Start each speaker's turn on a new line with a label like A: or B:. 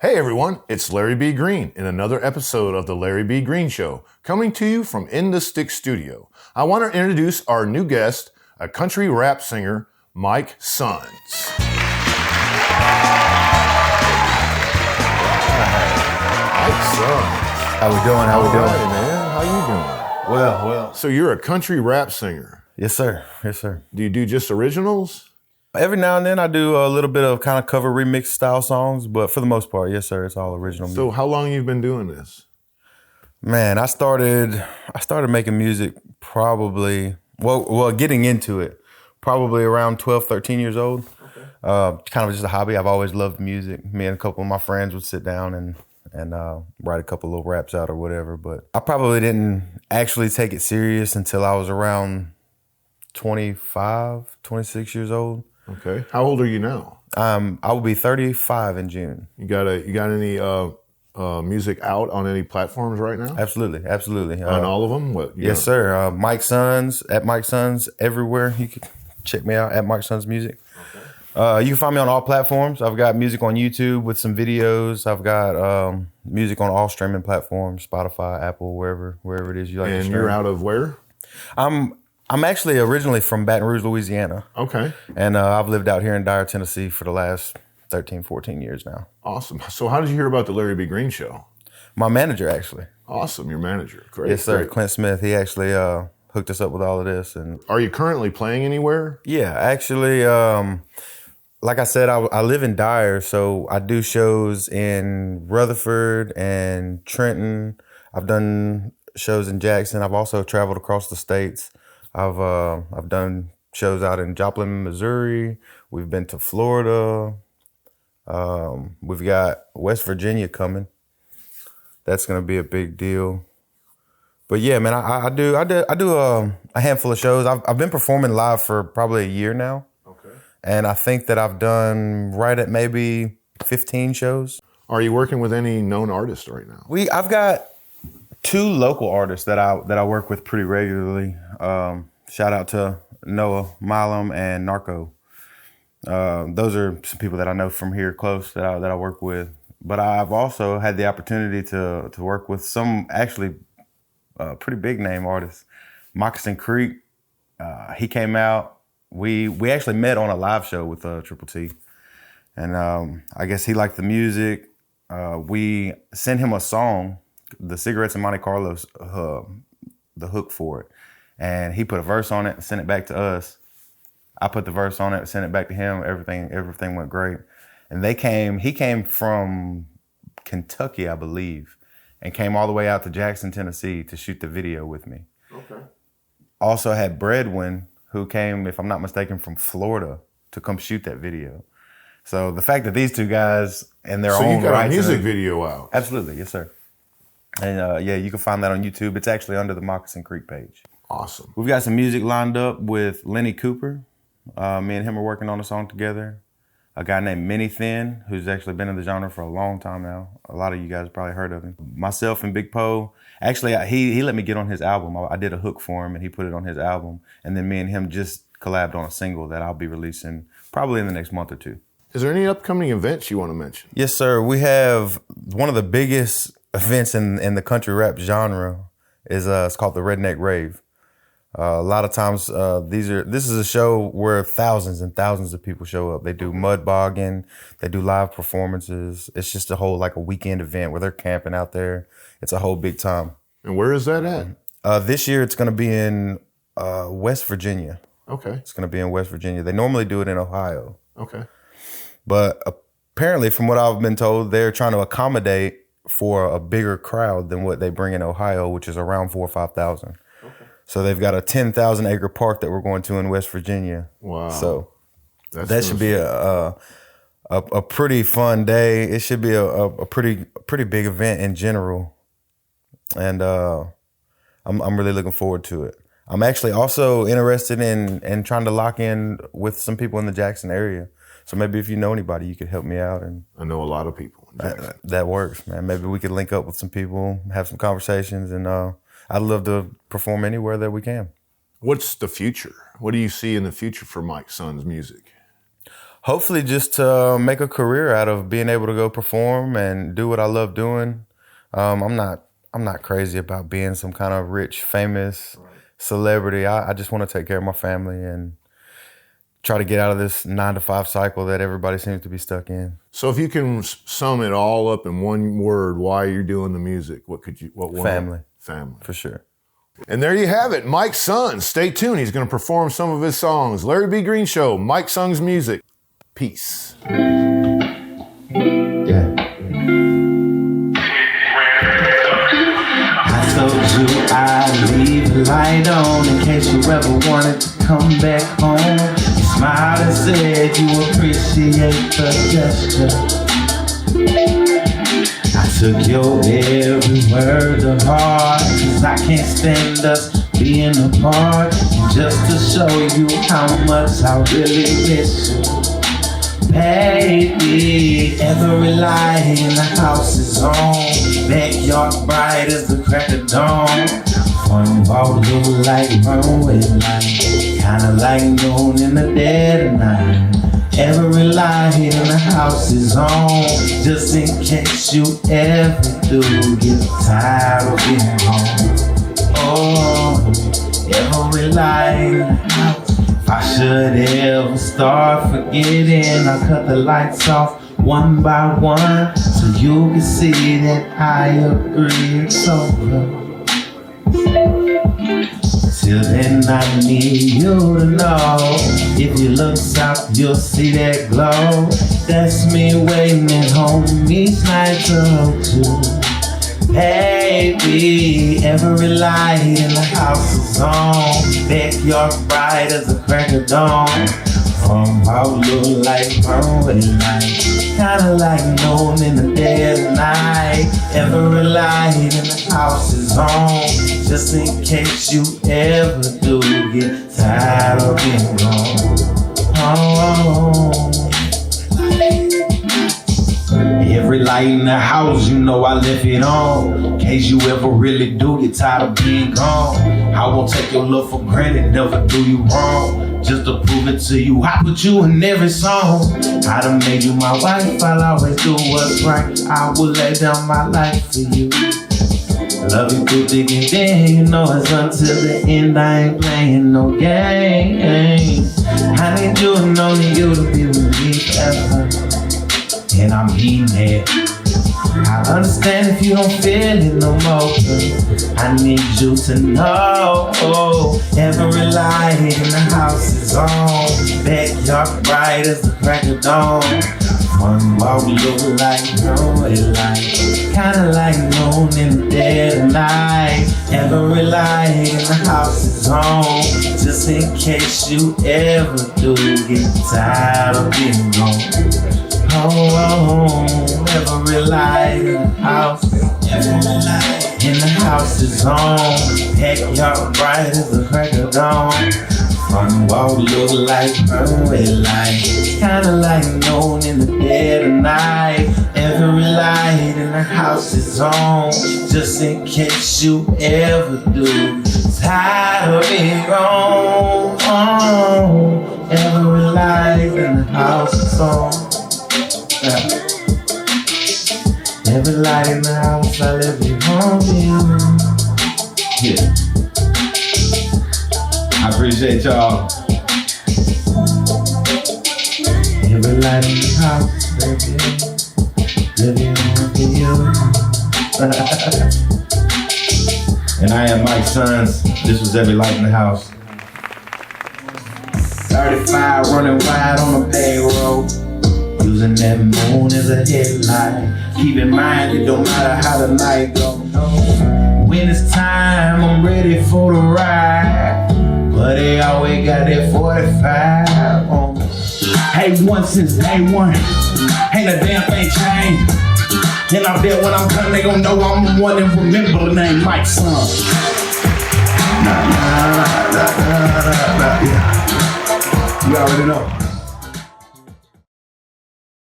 A: Hey everyone, it's Larry B. Green in another episode of The Larry B. Green Show, coming to you from In the Stick Studio. I want to introduce our new guest, a country rap singer, Mike Sons. Mike Sons.
B: How we doing?
A: Hey man, how you doing?
B: Well.
A: So you're a country rap singer.
B: Yes, sir. Yes, sir.
A: Do you do just originals?
B: Every now and then I do a little bit of kind of cover remix style songs, but for the most part, yes, sir, it's all original music.
A: So how long you been doing this?
B: Man, I started making music probably, getting into it, probably around 12, 13 years old. Okay. Kind of just a hobby. I've always loved music. Me and a couple of my friends would sit down and write a couple little raps out or whatever. But I probably didn't actually take it serious until I was around 25, 26 years old.
A: Okay. How old are you now?
B: I will be 35 in June.
A: You got any music out on any platforms right now?
B: Absolutely.
A: On all of them?
B: Yes, sir. Mike Sons, at Mike Sons everywhere. You can check me out at Mike Sons Music. Okay. You can find me on all platforms. I've got music on YouTube with some videos. I've got music on all streaming platforms, Spotify, Apple, wherever it is you like to stream.
A: And you're out of where?
B: I'm actually originally from Baton Rouge, Louisiana.
A: Okay.
B: And I've lived out here in Dyer, Tennessee for the last 13, 14 years now.
A: Awesome. So how did you hear about the Larry B. Green Show?
B: My manager, actually.
A: Awesome. Your manager. Great.
B: Yes, sir.
A: Great.
B: Clint Smith. He actually hooked us up with all of this. And
A: are you currently playing anywhere?
B: Yeah, actually, like I said, I live in Dyer, so I do shows in Rutherford and Trenton. I've done shows in Jackson. I've also traveled across the states. I've done shows out in Joplin, Missouri. We've been to Florida. We've got West Virginia coming. That's gonna be a big deal. But yeah, man, I do a handful of shows. I've been performing live for probably a year now.
A: Okay.
B: And I think that I've done right at maybe 15 shows.
A: Are you working with any known artists right now?
B: I've got 2 local artists that I work with pretty regularly. Shout out to Noah Milam and Narco. Those are some people that I know from here close that I work with. But I've also had the opportunity to work with some actually pretty big name artists. Moccasin Creek, he came out. We actually met on a live show with Triple T. And I guess he liked the music. We sent him a song, the Cigarettes in Monte Carlo, the hook for it. And he put a verse on it and sent it back to us. I put the verse on it, sent it back to him. Everything went great. And he came from Kentucky, I believe, and came all the way out to Jackson, Tennessee to shoot the video with me.
A: Okay.
B: Also had Breadwin, who came, if I'm not mistaken, from Florida to come shoot that video. So the fact that these 2 guys and their own
A: So you got a
B: rights
A: music video out?
B: Absolutely, yes, sir. And yeah, you can find that on YouTube. It's actually under the Moccasin Creek page.
A: Awesome.
B: We've got some music lined up with Lenny Cooper. Me and him are working on a song together. A guy named Minnie Thin, who's actually been in the genre for a long time now. A lot of you guys probably heard of him. Myself and Big Poe. Actually, he let me get on his album. I did a hook for him and he put it on his album. And then me and him just collabed on a single that I'll be releasing probably in the next month or 2.
A: Is there any upcoming events you want to mention?
B: Yes, sir. We have one of the biggest events in the country rap genre is it's called the Redneck Rave. A lot of times, this is a show where thousands and thousands of people show up. They do mud bogging, they do live performances. It's just a weekend event where they're camping out there. It's a whole big time.
A: And where is that at?
B: This year it's going to be in West Virginia.
A: Okay.
B: It's going to be in West Virginia. They normally do it in Ohio.
A: Okay.
B: But apparently, from what I've been told, they're trying to accommodate for a bigger crowd than what they bring in Ohio, which is around 4,000 or 5,000. So they've got a 10,000 acre park that we're going to in West Virginia.
A: Wow.
B: So that should be a pretty fun day. It should be a pretty big event in general. And I'm really looking forward to it. I'm actually also interested in trying to lock in with some people in the Jackson area. So maybe if you know anybody, you could help me out. And
A: I know a lot of people.
B: That works, man. Maybe we could link up with some people, have some conversations, and I'd love to perform anywhere that we can.
A: What's the future? What do you see in the future for Mike Sons music?
B: Hopefully just to make a career out of being able to go perform and do what I love doing. I'm not crazy about being some kind of rich, famous celebrity. I just want to take care of my family and try to get out of this 9-to-5 cycle that everybody seems to be stuck in.
A: So if you can sum it all up in one word, why you're doing the music, what one?
B: Family.
A: Family.
B: For sure.
A: And there you have it, Mike Son. Stay tuned. He's going to perform some of his songs. Larry B. Green Show, Mike Son's music. Peace.
C: Yeah. I told you I'd leave the light on in case you ever wanted to come back home. You smiled and said you appreciate the gesture. I took your every word to heart, 'cause I can't stand us being apart. And just to show you how much I really miss you, baby, every light in the house is on. Backyard bright as the crack of dawn. Front wall look like runway light, kinda like noon in the dead of night. Every light in the house is on, just in case you ever do get tired of being home. Oh, every light in the house. If I should ever start forgetting, I'll cut the lights off one by one, so you can see that I agree it's over. Till then I need you to know, if you look south you'll see that glow. That's me waiting at home each night to hold you. Baby, every light in the house is on. Backyard bright as the crack of dawn. From out look like runway light, kinda like noon in the dead of night. Every light in the house is on, just in case you ever do get tired of being gone. Oh. Every light in the house, you know I left it on, in case you ever really do get tired of being gone. I won't take your love for granted, never do you wrong. Just to prove it to you, I put you in every song. I done made you my wife, I'll always do what's right. I will lay down my life for you. Love you through thick and thin, you know it's until the end. I ain't playing no game. I need you and only you to be with me forever, and I mean that. I understand if you don't feel it no more, but I need you to know, every light in the house is on. Backyard bright as the crack of dawn. One wall look like runway light, kinda like noon in the dead of night. Every light in the house is on, just in case you ever do get tired of being gone. Oh, every light in the house, every light in the house is on. Backyard bright as the crack of dawn. Front wall look like runway light, kinda like noon in the dead of night. Every light in the house is on, just in case you ever do tired of being gone. Oh, every light in the house is on. Every light in the house, I left you home. Yeah. I appreciate y'all. Every light in the house, baby, living home for you. And I am Mike Sons. This was Every Light in the House. 35 running wide on the payroll, using that moon as a headlight. Keep in mind, it don't matter how the night goes. When it's time, I'm ready for the ride, but they always got that 45 on me. Hey, one since day one, ain't a damn thing changed. And I bet when I'm done, they gon' know I'm the one that remember the name Mike Son. Yeah. You already know.